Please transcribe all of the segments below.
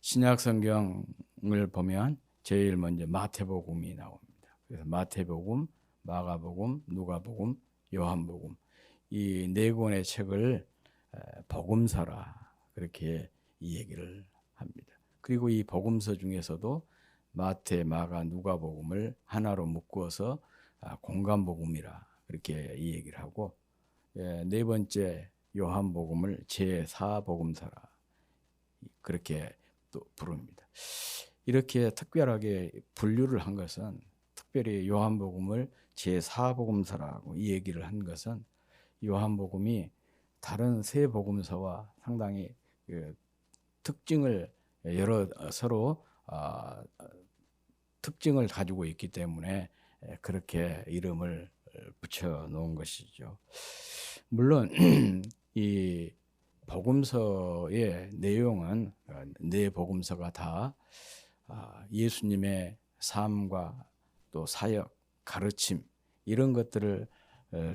신약 성경을 보면 제일 먼저 마태복음이 나옵니다. 그래서 마태복음, 마가복음, 누가복음, 요한복음 이 네 권의 책을 복음서라 그렇게 이 얘기를 합니다. 그리고 이 복음서 중에서도 마태, 마가, 누가복음을 하나로 묶어서 공간복음이라 그렇게 이 얘기를 하고 네 번째 요한복음을 제4복음서라 그렇게 또 부릅니다. 이렇게 특별하게 분류를 한 것은 특별히 요한복음을 제4복음서라고 이 얘기를 한 것은 요한복음이 다른 세 복음서와 상당히 특징을 여러 서로 특징을 가지고 있기 때문에 그렇게 이름을 붙여 놓은 것이죠. 물론 이 복음서의 내용은 네 복음서가 다 예수님의 삶과 또 사역, 가르침 이런 것들을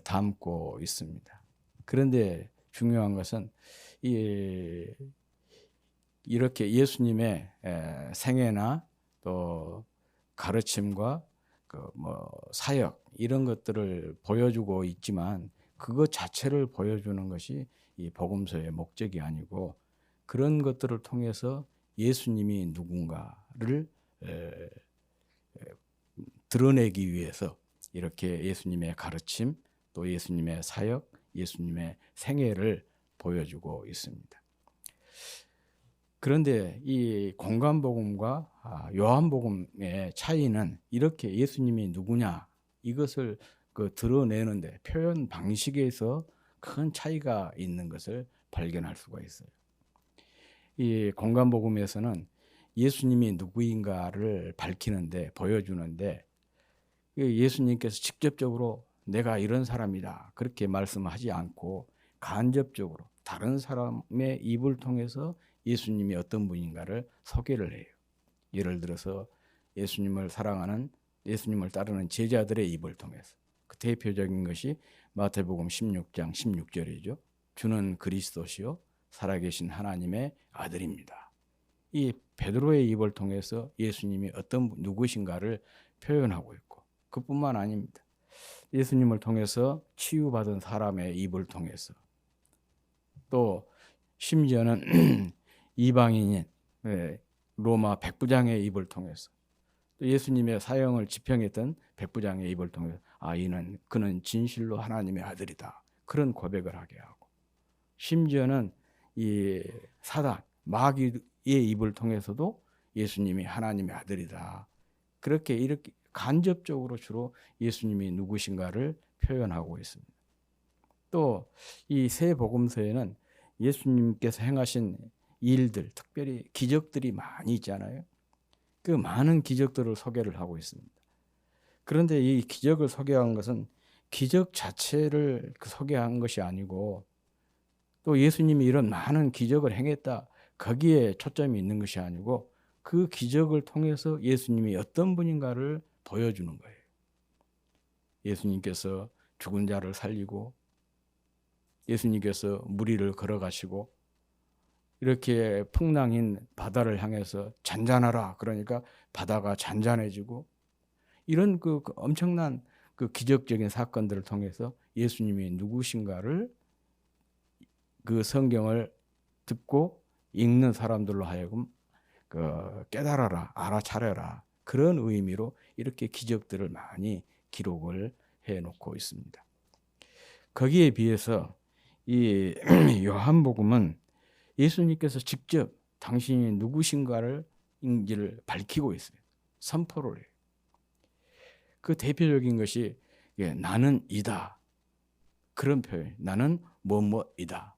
담고 있습니다. 그런데 중요한 것은 이렇게 예수님의 생애나 또 가르침과 사역 이런 것들을 보여주고 있지만 그것 자체를 보여주는 것이 이 복음서의 목적이 아니고 그런 것들을 통해서 예수님이 누군가를 드러내기 위해서 이렇게 예수님의 가르침 또 예수님의 사역, 예수님의 생애를 보여주고 있습니다. 그런데 이 공간복음과 요한복음의 차이는 이렇게 예수님이 누구냐 이것을 드러내는데 표현 방식에서 큰 차이가 있는 것을 발견할 수가 있어요. 이 공간복음에서는 예수님이 누구인가를 밝히는데 보여주는데 예수님께서 직접적으로 내가 이런 사람이다 그렇게 말씀하지 않고 간접적으로 다른 사람의 입을 통해서 예수님이 어떤 분인가를 소개를 해요. 예를 들어서 예수님을 사랑하는 예수님을 따르는 제자들의 입을 통해서 그 대표적인 것이 마태복음 16장 16절이죠. 주는 그리스도시요 살아계신 하나님의 아들입니다. 이 베드로의 입을 통해서 예수님이 어떤 누구신가를 표현하고 있고 그뿐만 아닙니다. 예수님을 통해서 치유받은 사람의 입을 통해서 또 심지어는 이방인인 로마 백부장의 입을 통해서 또 예수님의 사형을 집행했던 백부장의 입을 통해서 그는 진실로 하나님의 아들이다 그런 고백을 하게 하고 심지어는 이 사단 마귀의 입을 통해서도 예수님이 하나님의 아들이다 그렇게 이렇게 간접적으로 주로 예수님이 누구신가를 표현하고 있습니다. 또 이 세 복음서에는 예수님께서 행하신 일들, 특별히 기적들이 많이 있잖아요. 그 많은 기적들을 소개를 하고 있습니다. 그런데 이 기적을 소개한 것은 기적 자체를 소개한 것이 아니고 또 예수님이 이런 많은 기적을 행했다. 거기에 초점이 있는 것이 아니고 그 기적을 통해서 예수님이 어떤 분인가를 보여주는 거예요. 예수님께서 죽은 자를 살리고 예수님께서 무리를 걸어가시고 이렇게 풍랑인 바다를 향해서 잔잔하라 그러니까 바다가 잔잔해지고 이런 그 엄청난 그 기적적인 사건들을 통해서 예수님이 누구신가를 그 성경을 듣고 읽는 사람들로 하여금 깨달아라, 알아차려라 그런 의미로 이렇게 기적들을 많이 기록을 해놓고 있습니다. 거기에 비해서 이 요한복음은 예수님께서 직접 당신이 누구신가를 인지를 밝히고 있어요. 선포를 해요. 그 대표적인 것이 나는 이다. 그런 표현. 나는 뭐뭐이다.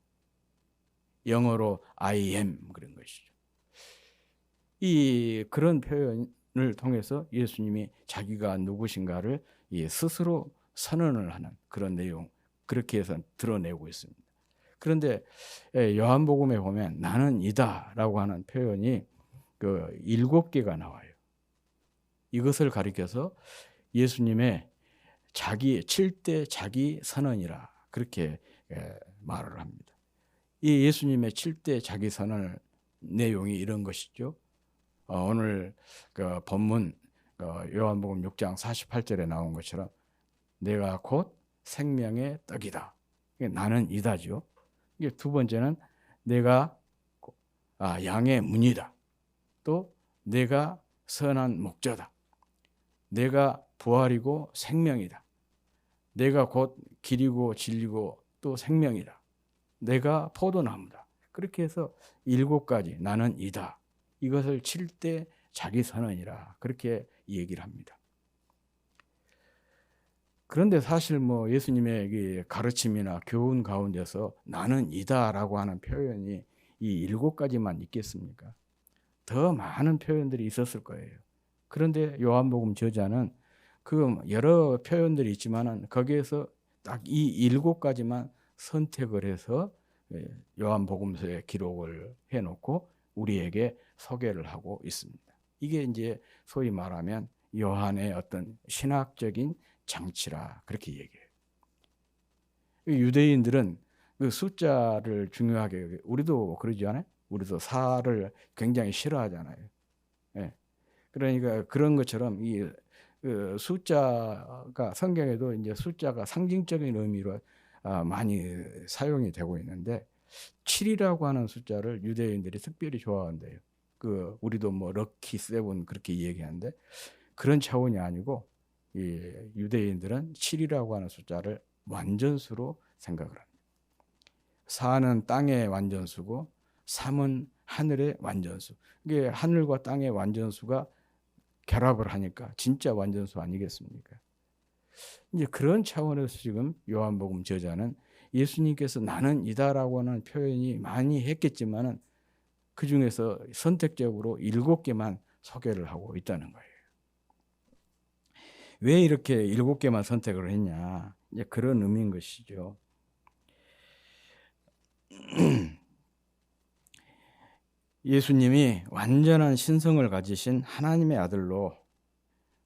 영어로 I am 그런 것이죠. 이 그런 표현을 통해서 예수님이 자기가 누구신가를 스스로 선언을 하는 그런 내용 그렇게 해서 드러내고 있습니다. 그런데 요한복음에 보면 나는 이다라고 하는 표현이 7개가 나와요. 이것을 가리켜서 예수님의 자기 7대 자기 선언이라 그렇게 말을 합니다. 이 예수님의 7대 자기 선언을 내용이 이런 것이죠. 오늘 그 본문 요한복음 6장 48절에 나온 것처럼 내가 곧 생명의 떡이다. 이게 나는 이다죠. 이게 두 번째는 내가 양의 문이다. 또 내가 선한 목자다. 내가 부활이고 생명이다. 내가 곧 길이고 진리고 또 생명이다. 내가 포도나무다. 그렇게 해서 7가지 나는 이다. 이것을 칠 때 자기 선언이라 그렇게 얘기를 합니다. 그런데 사실 뭐 예수님의 가르침이나 교훈 가운데서 나는 이다라고 하는 표현이 이 7가지만 있겠습니까? 더 많은 표현들이 있었을 거예요. 그런데 요한복음 저자는 그 여러 표현들이 있지만은 거기에서 딱 이 7가지만 선택을 해서 요한복음서에 기록을 해놓고 우리에게 소개를 하고 있습니다. 이게 이제 소위 말하면 요한의 어떤 신학적인 장치라 그렇게 얘기해요. 유대인들은 그 숫자를 중요하게 여겨요. 우리도 그러지 않아요? 우리도 4를 굉장히 싫어하잖아요. 예. 그러니까 그런 것처럼 그 숫자가 성경에도 이제 숫자가 상징적인 의미로 많이 사용이 되고 있는데 7이라고 하는 숫자를 유대인들이 특별히 좋아한대요. 우리도 뭐 럭키 세븐 그렇게 얘기하는데 그런 차원이 아니고 이 유대인들은 7이라고 하는 숫자를 완전수로 생각을 합니다. 4는 땅의 완전수고 3은 하늘의 완전수. 이게 하늘과 땅의 완전수가 결합을 하니까 진짜 완전수 아니겠습니까? 이제 그런 차원에서 지금 요한복음 저자는 예수님께서 나는 이다라고 하는 표현이 많이 했겠지만은 그 중에서 선택적으로 7개만 소개를 하고 있다는 거예요. 왜 이렇게 7개만 선택을 했냐? 이제 그런 의미인 것이죠. 예수님이 완전한 신성을 가지신 하나님의 아들로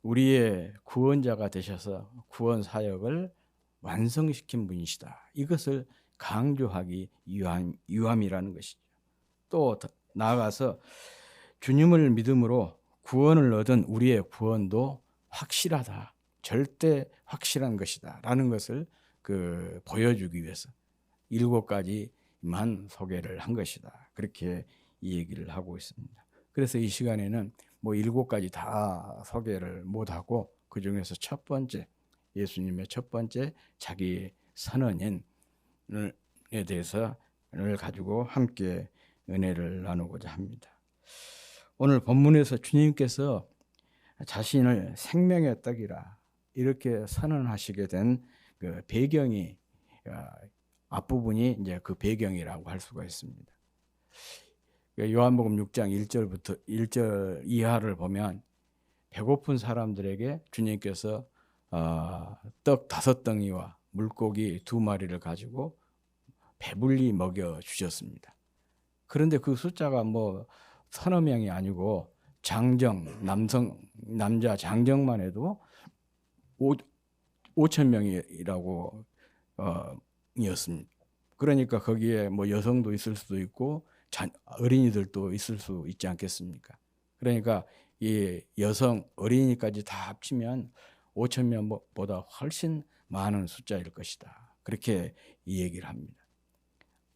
우리의 구원자가 되셔서 구원 사역을 완성시킨 분이시다. 이것을 강조하기 위함이라는 것이죠. 또 나아가서 주님을 믿음으로 구원을 얻은 우리의 구원도 확실하다. 절대 확실한 것이다. 라는 것을 보여주기 위해서 7가지만 소개를 한 것이다. 그렇게 이 얘기를 하고 있습니다. 그래서 이 시간에는 뭐 7가지 다 소개를 못하고 그 중에서 첫 번째 예수님의 첫 번째 자기 선언에 대해서를 가지고 함께 은혜를 나누고자 합니다. 오늘 본문에서 주님께서 자신을 생명의 떡이라 이렇게 선언하시게 된 그 배경이 앞부분이 이제 그 배경이라고 할 수가 있습니다. 요한복음 6장 1절부터 1절 이하를 보면 배고픈 사람들에게 주님께서 떡 5덩이와 물고기 2마리를 가지고 배불리 먹여 주셨습니다. 그런데 그 숫자가 뭐 서너 명이 아니고 남자 장정만 해도 5천 명이라고 이었습니다. 그러니까 거기에 뭐 여성도 있을 수도 있고 어린이들도 있을 수 있지 않겠습니까? 그러니까 이 여성, 어린이까지 다 합치면 5천 명보다 훨씬 많은 숫자일 것이다. 그렇게 이 얘기를 합니다.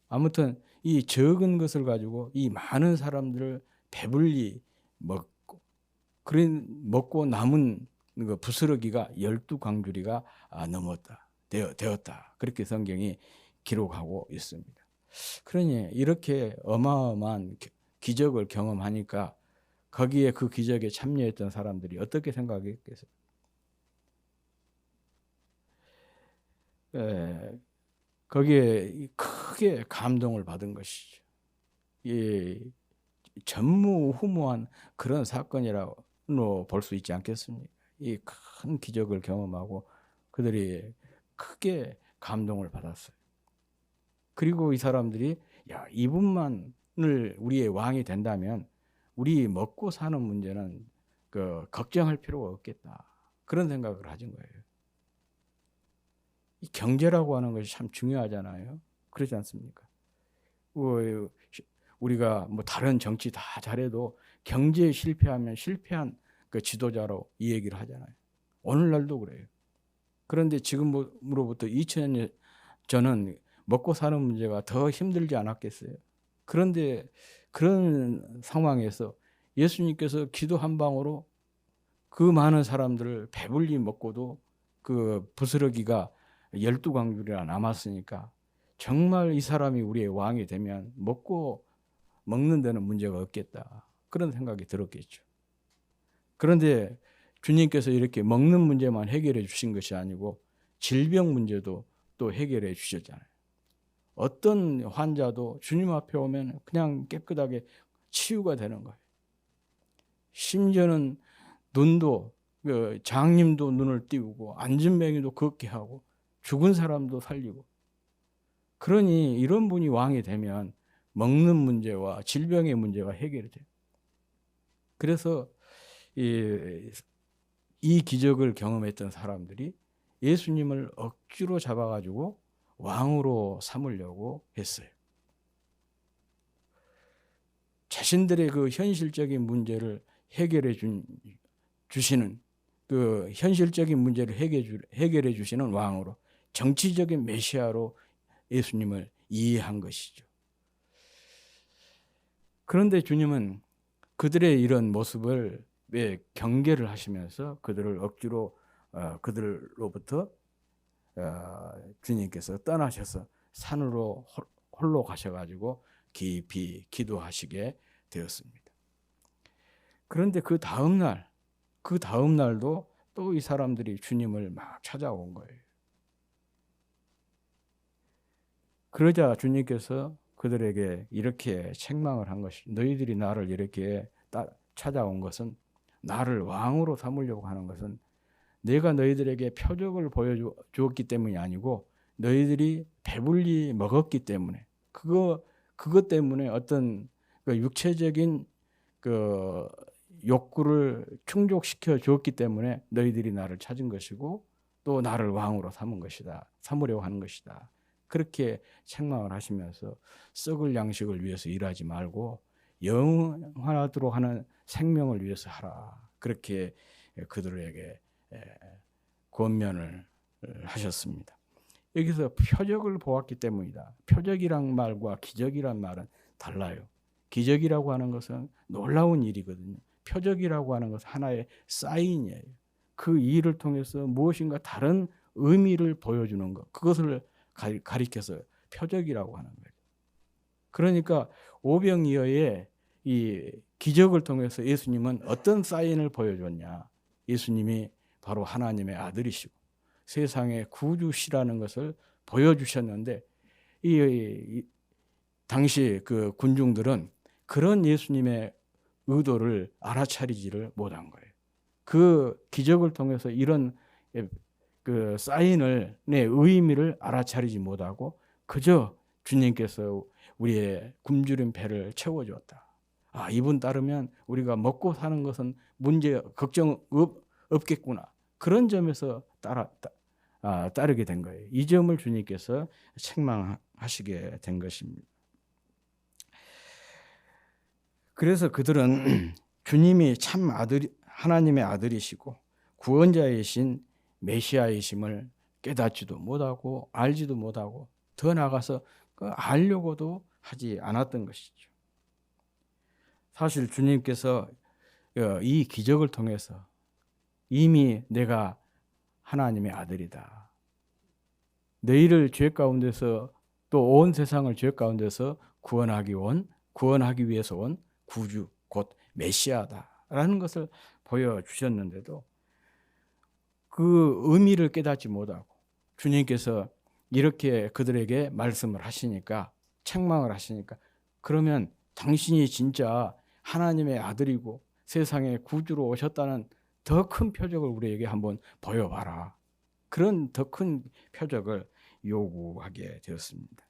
아무튼 이 적은 것을 가지고 이 많은 사람들을 배불리 먹고 남은 그 부스러기가 12광주리가 되었다. 그렇게 성경이 기록하고 있습니다. 그러니 이렇게 어마어마한 기적을 경험하니까 거기에 그 기적에 참여했던 사람들이 어떻게 생각했겠어요? 거기에 크게 감동을 받은 것이죠. 이 전무후무한 그런 사건이라고 볼 수 있지 않겠습니까? 이 큰 기적을 경험하고 그들이 크게 감동을 받았어요. 그리고 이 사람들이 이분만을 우리의 왕이 된다면 우리 먹고 사는 문제는 걱정할 필요가 없겠다. 그런 생각을 가진 거예요. 이 경제라고 하는 것이 참 중요하잖아요. 그렇지 않습니까? 우리가 뭐 다른 정치 다 잘해도 경제에 실패하면 실패한 그 지도자로 이 얘기를 하잖아요. 오늘날도 그래요. 그런데 지금으로부터 2000년 전은 먹고 사는 문제가 더 힘들지 않았겠어요. 그런데 그런 상황에서 예수님께서 기도 한 방으로 그 많은 사람들을 배불리 먹고도 그 부스러기가 12광줄이나 남았으니까 정말 이 사람이 우리의 왕이 되면 먹고 먹는 데는 문제가 없겠다. 그런 생각이 들었겠죠. 그런데 주님께서 이렇게 먹는 문제만 해결해 주신 것이 아니고 질병 문제도 또 해결해 주셨잖아요. 어떤 환자도 주님 앞에 오면 그냥 깨끗하게 치유가 되는 거예요. 심지어는 눈도 장님도 눈을 띄우고 안진뱅이도 걷게 하고 죽은 사람도 살리고. 그러니 이런 분이 왕이 되면 먹는 문제와 질병의 문제가 해결이 돼요. 그래서 이 기적을 경험했던 사람들이 예수님을 억지로 잡아가지고 왕으로 삼으려고 했어요. 자신들의 그 현실적인 문제를 해결해 주시는 그 현실적인 문제를 해결해 주시는 왕으로, 정치적인 메시아로 예수님을 이해한 것이죠. 그런데 주님은 그들의 이런 모습을 왜 경계를 하시면서 그들을 억지로 그들로부터 주님께서 떠나셔서 산으로 홀로 가셔가지고 깊이 기도하시게 되었습니다. 그런데 그 다음 날도 또 이 사람들이 주님을 막 찾아온 거예요. 그러자 주님께서 그들에게 이렇게 책망을 한 것이, 너희들이 나를 이렇게 찾아온 것은, 나를 왕으로 삼으려고 하는 것은 내가 너희들에게 표적을 보여주었기 때문이 아니고 너희들이 배불리 먹었기 때문에, 그것 때문에 어떤 그 육체적인 그 욕구를 충족시켜 주었기 때문에 너희들이 나를 찾은 것이고 또 나를 왕으로 삼으려고 하는 것이다. 그렇게 책망을 하시면서 썩을 양식을 위해서 일하지 말고 영원하도록 하는 생명을 위해서 하라. 그렇게 그들에게 권면을 하셨습니다. 여기서 표적을 보았기 때문이다. 표적이란 말과 기적이란 말은 달라요. 기적이라고 하는 것은 놀라운 일이거든요. 표적이라고 하는 것은 하나의 사인이에요. 그 일을 통해서 무엇인가 다른 의미를 보여주는 것, 그것을 가리켜서 표적이라고 하는 거예요. 그러니까 오병이어의 이 기적을 통해서 예수님은 어떤 사인을 보여줬냐? 예수님이 바로 하나님의 아들이시고 세상의 구주시라는 것을 보여주셨는데, 당시 그 군중들은 그런 예수님의 의도를 알아차리지를 못한 거예요. 그 기적을 통해서 이런 그 사인의 의미를 알아차리지 못하고 그저 주님께서 우리의 굶주린 배를 채워주었다. 이분 따르면 우리가 먹고 사는 것은 걱정 없겠구나. 그런 점에서 따르게 된 거예요. 이 점을 주님께서 책망하시게 된 것입니다. 그래서 그들은 주님이 참 하나님의 아들이시고 구원자이신 메시아이심을 깨닫지도 못하고 알지도 못하고 더 나아가서 알려고도 하지 않았던 것이죠. 사실 주님께서 이 기적을 통해서 이미 내가 하나님의 아들이다, 너희를 죄 가운데서 또 온 세상을 죄 가운데서 구원하기 위해서 온 구주 곧 메시아다라는 것을 보여주셨는데도 그 의미를 깨닫지 못하고 주님께서 이렇게 그들에게 말씀을 하시니까, 책망을 하시니까, 그러면 당신이 진짜 하나님의 아들이고 세상의 구주로 오셨다는 더 큰 표적을 우리에게 한번 보여봐라. 그런 더 큰 표적을 요구하게 되었습니다.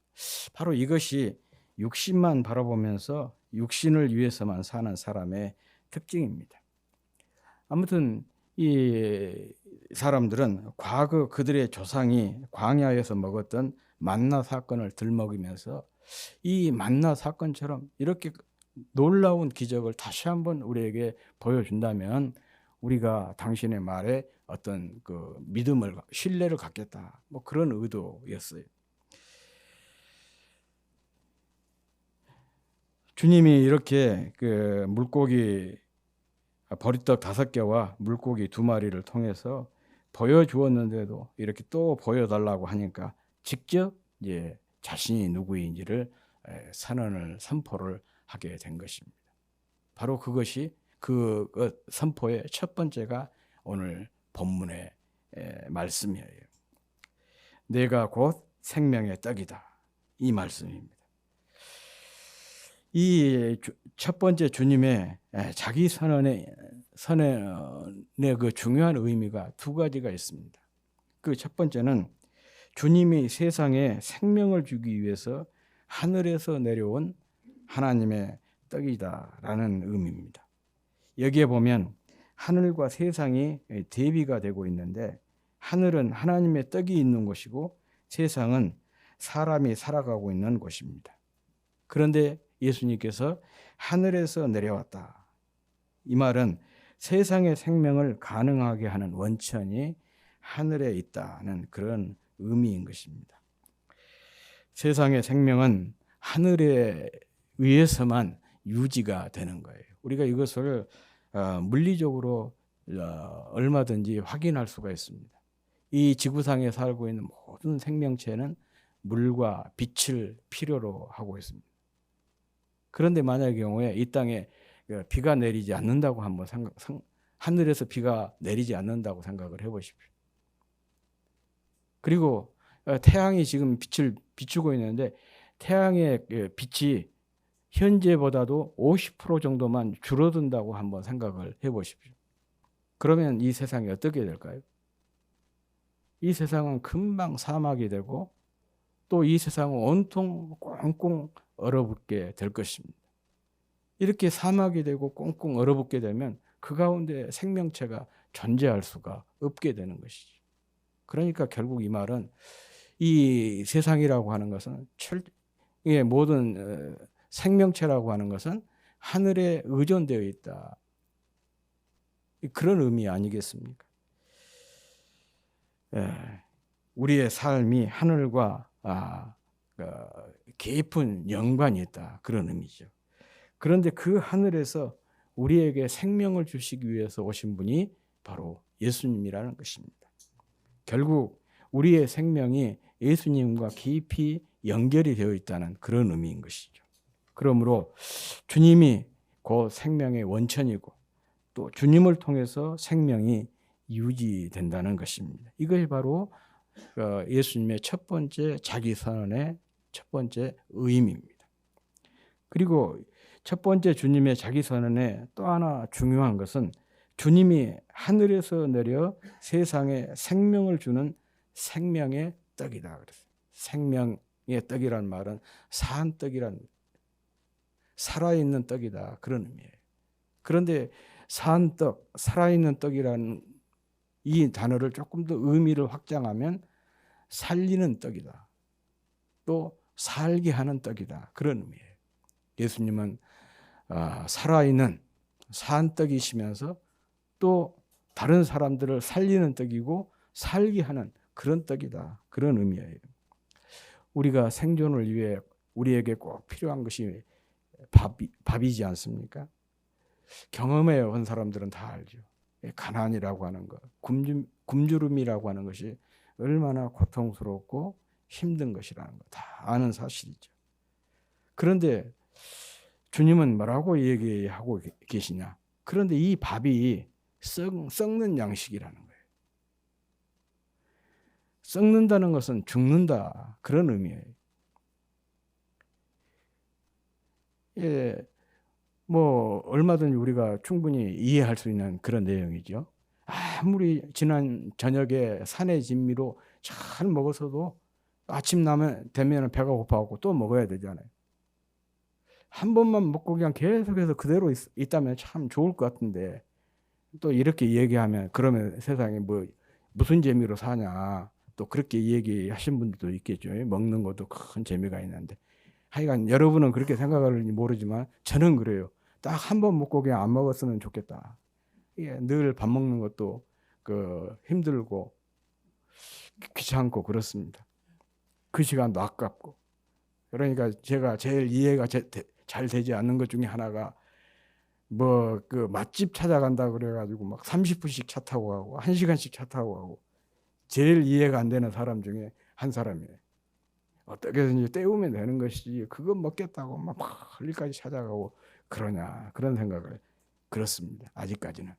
바로 이것이 육신만 바라보면서 육신을 위해서만 사는 사람의 특징입니다. 아무튼 이 사람들은 과거 그들의 조상이 광야에서 먹었던 만나 사건을 들먹이면서 이 만나 사건처럼 이렇게 놀라운 기적을 다시 한번 우리에게 보여준다면 우리가 당신의 말에 어떤 그 믿음을, 신뢰를 갖겠다. 뭐 그런 의도였어요. 주님이 이렇게 그 물고기 보리떡 5개와 물고기 2마리를 통해서 보여주었는데도 이렇게 또 보여달라고 하니까 직접 이제 자신이 누구인지를 선포를 하게 된 것입니다. 바로 그것이 그 선포의 첫 번째가 오늘 본문의 말씀이에요. 내가 곧 생명의 떡이다. 이 말씀입니다. 이 첫 번째 주님의 자기 선언의 그 중요한 의미가 2가지가 있습니다. 그 첫 번째는 주님이 세상에 생명을 주기 위해서 하늘에서 내려온 하나님의 떡이다라는 의미입니다. 여기에 보면 하늘과 세상이 대비가 되고 있는데 하늘은 하나님의 떡이 있는 곳이고 세상은 사람이 살아가고 있는 곳입니다. 그런데 예수님께서 하늘에서 내려왔다. 이 말은 세상의 생명을 가능하게 하는 원천이 하늘에 있다는 그런 의미인 것입니다. 세상의 생명은 하늘에 의해서만 유지가 되는 거예요. 우리가 이것을 물리적으로 얼마든지 확인할 수가 있습니다. 이 지구상에 살고 있는 모든 생명체는 물과 빛을 필요로 하고 있습니다. 그런데 만약의 경우에 이 땅에 비가 내리지 않는다고 한번 하늘에서 비가 내리지 않는다고 생각을 해보십시오. 그리고 태양이 지금 빛을 비추고 있는데 태양의 빛이 현재보다도 50% 정도만 줄어든다고 한번 생각을 해보십시오. 그러면 이 세상이 어떻게 될까요? 이 세상은 금방 사막이 되고 또 이 세상은 온통 꽁꽁 얼어붙게 될 것입니다. 이렇게 사막이 되고 꽁꽁 얼어붙게 되면 그 가운데 생명체가 존재할 수가 없게 되는 것이죠. 그러니까 결국 이 말은 이 세상이라고 하는 것은 모든 생명체라고 하는 것은 하늘에 의존되어 있다. 그런 의미 아니겠습니까? 우리의 삶이 하늘과 깊은 연관이 있다. 그런 의미죠. 그런데 그 하늘에서 우리에게 생명을 주시기 위해서 오신 분이 바로 예수님이라는 것입니다. 결국 우리의 생명이 예수님과 깊이 연결이 되어 있다는 그런 의미인 것이죠. 그러므로 주님이 곧 생명의 원천이고 또 주님을 통해서 생명이 유지된다는 것입니다. 이것이 바로 예수님의 첫 번째 자기 선언의 첫 번째 의미입니다. 그리고 첫 번째 주님의 자기 선언에 또 하나 중요한 것은 주님이 하늘에서 내려 세상에 생명을 주는 생명의 떡이다. 그랬어요. 생명의 떡이란 말은 산 떡이란, 살아있는 떡이다. 그런 의미예요. 그런데 산 떡, 살아있는 떡이라는 이 단어를 조금 더 의미를 확장하면 살리는 떡이다. 또 살게 하는 떡이다. 그런 의미예요. 예수님은 살아있는 산떡이시면서 또 다른 사람들을 살리는 떡이고 살게 하는 그런 떡이다. 그런 의미예요. 우리가 생존을 위해 우리에게 꼭 필요한 것이 밥이지 않습니까? 경험해 온 사람들은 다 알죠. 가난이라고 하는 것, 굶주림이라고 하는 것이 얼마나 고통스럽고 힘든 것이라는 거 다 아는 사실이죠. 그런데 주님은 뭐라고 얘기하고 계시냐? 그런데 이 밥이 썩는 양식이라는 거예요. 썩는다는 것은 죽는다. 그런 의미예요. 뭐 얼마든지 우리가 충분히 이해할 수 있는 그런 내용이죠. 아무리 지난 저녁에 산의 진미로 잘 먹어서도 아침 되면 배가 고파갖고 또 먹어야 되잖아요. 한 번만 먹고 그냥 계속해서 그대로 있다면 참 좋을 것 같은데 또 이렇게 얘기하면 그러면 세상에 무슨 재미로 사냐 또 그렇게 얘기하신 분들도 있겠죠. 먹는 것도 큰 재미가 있는데 하여간 여러분은 그렇게 생각할지 모르지만 저는 그래요. 딱 한 번 먹고 그냥 안 먹었으면 좋겠다. 늘 밥 먹는 것도 힘들고 귀찮고 그렇습니다. 그 시간도 아깝고. 그러니까 제가 제일 이해가 잘 되지 않는 것 중에 하나가 맛집 찾아간다 그래가지고 막 30분씩 차 타고 가고 1시간씩 차 타고 가고 제일 이해가 안 되는 사람 중에 한 사람이에요. 어떻게 해서 때우면 되는 것이지 그거 먹겠다고 막 멀리까지 찾아가고 그러냐 그런 생각을 그렇습니다. 아직까지는.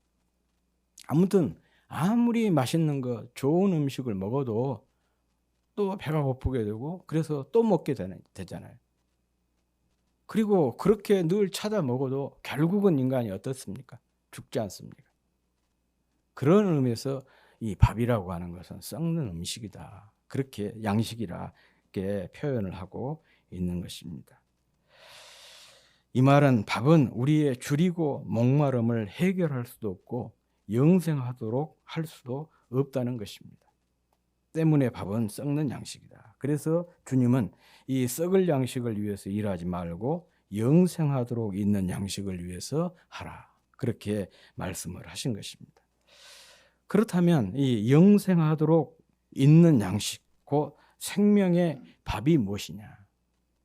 아무튼 아무리 맛있는 거 좋은 음식을 먹어도 또 배가 고프게 되고 그래서 또 먹게 되잖아요. 그리고 그렇게 늘 찾아 먹어도 결국은 인간이 어떻습니까? 죽지 않습니까? 그런 의미에서 이 밥이라고 하는 것은 썩는 음식이다. 그렇게 양식이라게 표현을 하고 있는 것입니다. 이 말은 밥은 우리의 줄이고 목마름을 해결할 수도 없고 영생하도록 할 수도 없다는 것입니다. 때문에 밥은 썩는 양식이다. 그래서 주님은 이 썩을 양식을 위해서 일하지 말고 영생하도록 있는 양식을 위해서 하라. 그렇게 말씀을 하신 것입니다. 그렇다면 이 영생하도록 있는 양식, 곧 생명의 밥이 무엇이냐?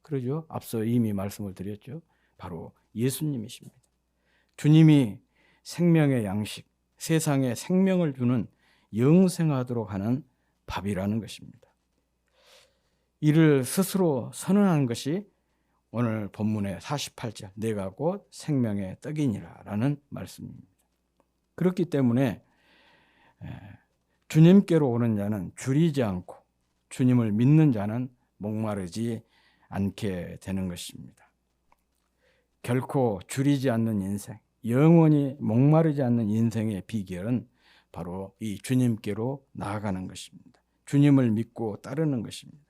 그러죠. 앞서 이미 말씀을 드렸죠. 바로 예수님이십니다. 주님이 생명의 양식, 세상에 생명을 주는 영생하도록 하는 밥이라는 것입니다. 이를 스스로 선언한 것이 오늘 본문의 48절 내가 곧 생명의 떡이니라 라는 말씀입니다. 그렇기 때문에 주님께로 오는 자는 줄이지 않고 주님을 믿는 자는 목마르지 않게 되는 것입니다. 결코 줄이지 않는 인생, 영원히 목마르지 않는 인생의 비결은 바로 이 주님께로 나아가는 것입니다. 주님을 믿고 따르는 것입니다.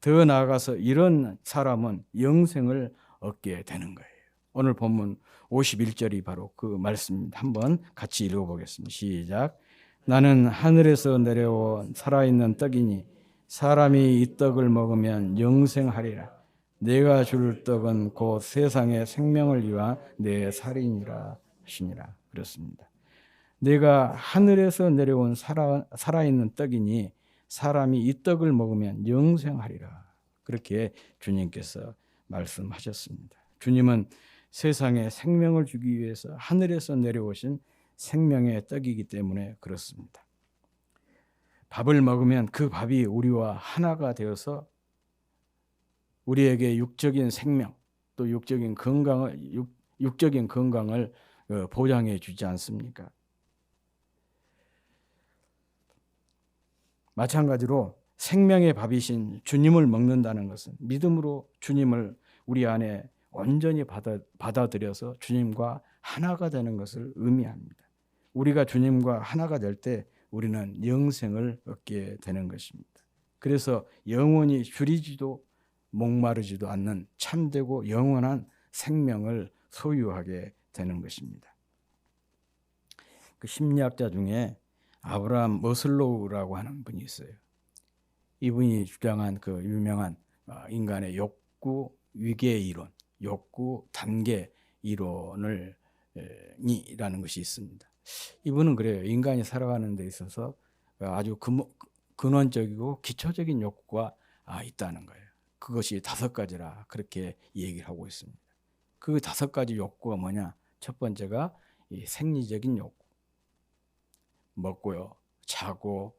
더 나아가서 이런 사람은 영생을 얻게 되는 거예요. 오늘 본문 51절이 바로 그 말씀입니다. 한번 같이 읽어보겠습니다. 시작. 나는 하늘에서 내려온 살아있는 떡이니 사람이 이 떡을 먹으면 영생하리라. 내가 줄 떡은 곧 세상의 생명을 위한 내 살이니라 하시니라. 그렇습니다. 내가 하늘에서 내려온 살아있는 떡이니 사람이 이 떡을 먹으면 영생하리라. 그렇게 주님께서 말씀하셨습니다. 주님은 세상에 생명을 주기 위해서 하늘에서 내려오신 생명의 떡이기 때문에 그렇습니다. 밥을 먹으면 그 밥이 우리와 하나가 되어서 우리에게 육적인 생명 또 육적인 건강을 보장해 주지 않습니까? 마찬가지로 생명의 밥이신 주님을 먹는다는 것은 믿음으로 주님을 우리 안에 온전히 받아들여서 주님과 하나가 되는 것을 의미합니다. 우리가 주님과 하나가 될 때 우리는 영생을 얻게 되는 것입니다. 그래서 영원히 줄이지도 목마르지도 않는 참되고 영원한 생명을 소유하게 되는 것입니다. 그 심리학자 중에 아브라함 머슬로우라고 하는 분이 있어요. 이분이 주장한 그 유명한 인간의 욕구 위계 이론, 욕구 단계 이론을 이라는 것이 있습니다. 이분은 그래요. 인간이 살아가는 데 있어서 아주 근원적이고 기초적인 욕구가 있다는 거예요. 그것이 5가지라 그렇게 얘기를 하고 있습니다. 그 5가지 욕구가 뭐냐? 첫 번째가 이 생리적인 욕구. 먹고요, 자고,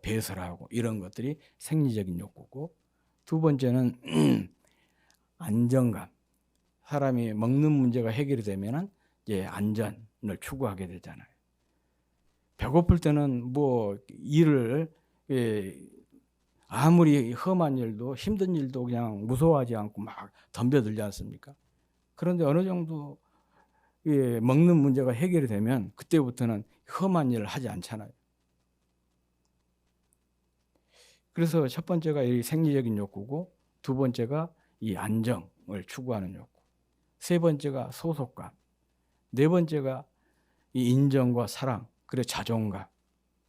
배설하고 이런 것들이 생리적인 욕구고, 두 번째는 안정감. 사람이 먹는 문제가 해결이 되면은 이제 안전을 추구하게 되잖아요. 배고플 때는 일을 아무리 험한 일도 힘든 일도 그냥 무서워하지 않고 막 덤벼들지 않습니까? 그런데 어느 정도 먹는 문제가 해결이 되면 그때부터는 험한 일을 하지 않잖아요. 그래서 첫 번째가 이 생리적인 욕구고, 두 번째가 이 안정을 추구하는 욕구, 세 번째가 소속감, 네 번째가 이 인정과 사랑, 그리고 자존감,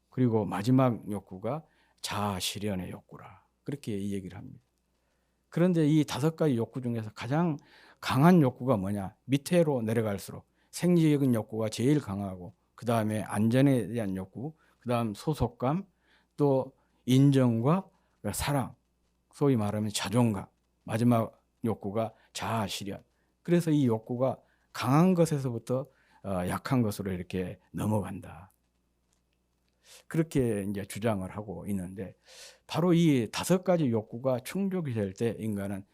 그리고 마지막 욕구가 자아 실현의 욕구라 그렇게 이 얘기를 합니다. 그런데 이 5가지 욕구 중에서 가장 강한 욕구가 뭐냐? 밑으로 내려갈수록 생리적인 욕구가 제일 강하고, 그 다음에 안전에 대한 욕구, 그 다음 소속감, 또 인정과 사랑, 소위 말하면 자존감, 마지막 욕구가 자아 실현. 그래서 이 욕구가 강한 것에서부터 약한 것으로 이렇게 넘어간다. 그렇게 이제 주장을 하고 있는데, 바로 이 5가지 욕구가 충족이 될 때 인간은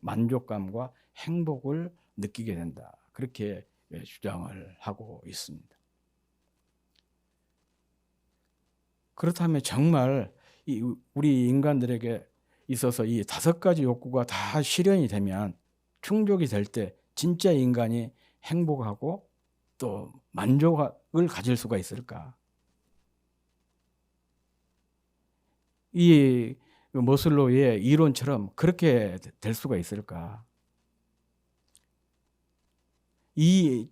만족감과 행복을 느끼게 된다. 그렇게 주장을 하고 있습니다. 그렇다면 정말 우리 인간들에게 있어서 이 5가지 욕구가 다 실현이 되면, 충족이 될 때 진짜 인간이 행복하고 또 만족을 가질 수가 있을까? 이 머슬로우의 이론처럼 그렇게 될 수가 있을까? 이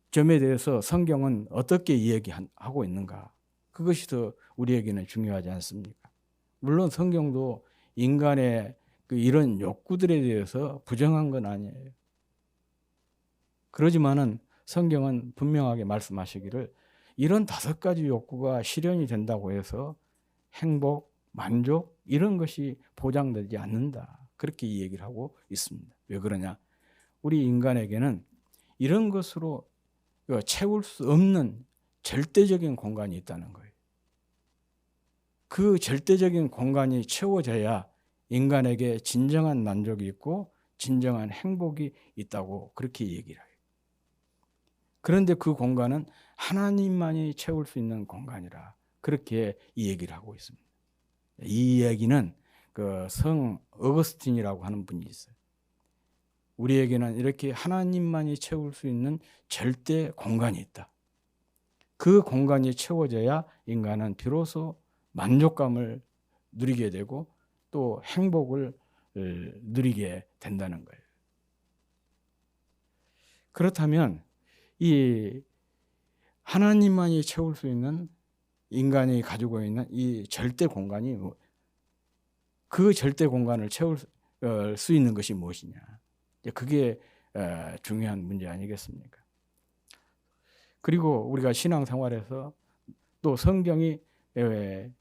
점에 대해서 성경은 어떻게 이야기하고 있는가? 그것이 더 우리에게는 중요하지 않습니까? 물론 성경도 인간의 이런 욕구들에 대해서 부정한 건 아니에요. 그러지만은 성경은 분명하게 말씀하시기를, 이런 5가지 욕구가 실현이 된다고 해서 행복, 만족 이런 것이 보장되지 않는다. 그렇게 이 얘기를 하고 있습니다. 왜 그러냐? 우리 인간에게는 이런 것으로 채울 수 없는 절대적인 공간이 있다는 거예요. 그 절대적인 공간이 채워져야 인간에게 진정한 만족이 있고 진정한 행복이 있다고 그렇게 얘기를 해요. 그런데 그 공간은 하나님만이 채울 수 있는 공간이라 그렇게 이 얘기를 하고 있습니다. 이 얘기는 성 어거스틴이라고 하는 분이 있어요. 우리에게는 이렇게 하나님만이 채울 수 있는 절대 공간이 있다. 그 공간이 채워져야 인간은 비로소 만족감을 누리게 되고 또 행복을 누리게 된다는 거예요. 그렇다면 이 하나님만이 채울 수 있는 인간이 가지고 있는 이 절대 공간이 그 절대 공간을 채울 수 있는 것이 무엇이냐? 그게 중요한 문제 아니겠습니까? 그리고 우리가 신앙생활에서 또 성경이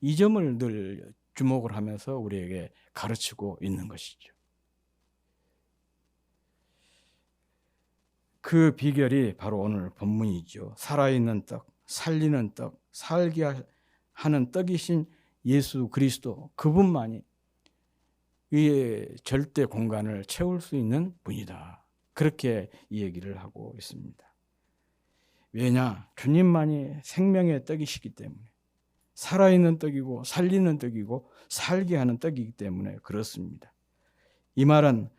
이 점을 늘 주목을 하면서 우리에게 가르치고 있는 것이죠. 그 비결이 바로 오늘 본문이죠. 살아있는 떡, 살리는 떡, 살게 하는 떡이신 예수 그리스도, 그분만이 이 절대 공간을 채울 수 있는 분이다. 그렇게 이 얘기를 하고 있습니다. 왜냐? 주님만이 생명의 떡이시기 때문에, 살아있는 떡이고 살리는 떡이고 살게 하는 떡이기 때문에 그렇습니다. 이 말은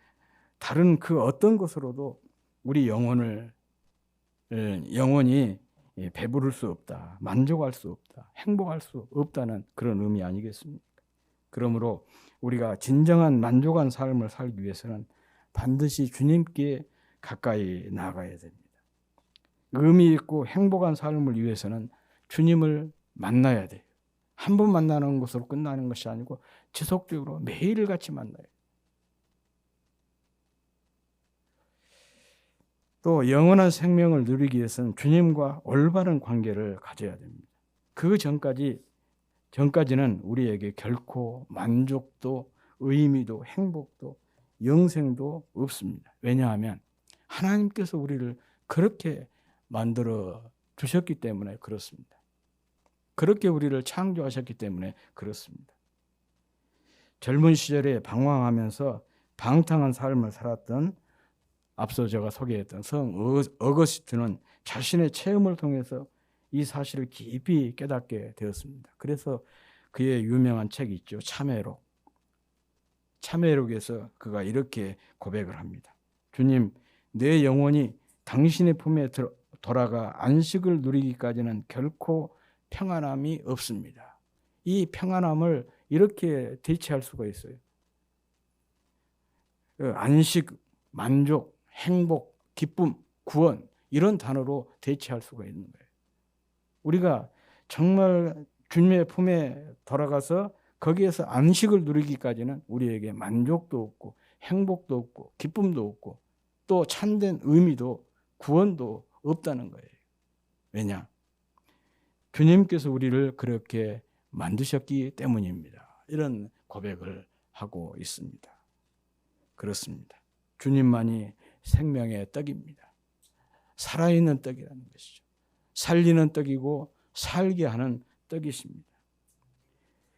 다른 그 어떤 것으로도 우리 영혼이 배부를 수 없다, 만족할 수 없다, 행복할 수 없다는 그런 의미 아니겠습니까? 그러므로 우리가 진정한 만족한 삶을 살기 위해서는 반드시 주님께 가까이 나아가야 됩니다. 의미 있고 행복한 삶을 위해서는 주님을 만나야 돼요. 한 번 만나는 것으로 끝나는 것이 아니고 지속적으로 매일같이 만나요. 또 영원한 생명을 누리기 위해서는 주님과 올바른 관계를 가져야 됩니다. 그 전까지는 우리에게 결코 만족도, 의미도, 행복도, 영생도 없습니다. 왜냐하면 하나님께서 우리를 그렇게 만들어 주셨기 때문에 그렇습니다. 그렇게 우리를 창조하셨기 때문에 그렇습니다. 젊은 시절에 방황하면서 방탕한 삶을 살았던, 앞서 제가 소개했던 성 어거스틴은 자신의 체험을 통해서 이 사실을 깊이 깨닫게 되었습니다. 그래서 그의 유명한 책이 있죠. 참회록. 참회록에서 그가 이렇게 고백을 합니다. 주님, 내 영혼이 당신의 품에 돌아가 안식을 누리기까지는 결코 평안함이 없습니다. 이 평안함을 이렇게 대체할 수가 있어요. 안식, 만족, 행복, 기쁨, 구원, 이런 단어로 대체할 수가 있는 거예요. 우리가 정말 주님의 품에 돌아가서 거기에서 안식을 누리기까지는 우리에게 만족도 없고 행복도 없고 기쁨도 없고 또 참된 의미도 구원도 없다는 거예요. 왜냐? 주님께서 우리를 그렇게 만드셨기 때문입니다. 이런 고백을 하고 있습니다. 그렇습니다. 주님만이 생명의 떡입니다. 살아있는 떡이라는 것이죠. 살리는 떡이고 살게 하는 떡이십니다.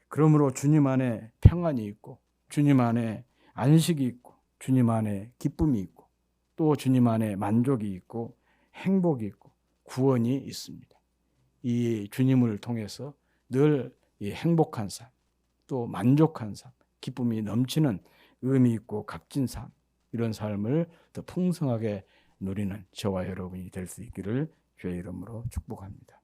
그러므로 주님 안에 평안이 있고 주님 안에 안식이 있고 주님 안에 기쁨이 있고 또 주님 안에 만족이 있고 행복이 있고 구원이 있습니다. 이 주님을 통해서 늘 이 행복한 삶, 또 만족한 삶, 기쁨이 넘치는 의미 있고 값진 삶, 이런 삶을 더 풍성하게 누리는 저와 여러분이 될 수 있기를 주의 이름으로 축복합니다.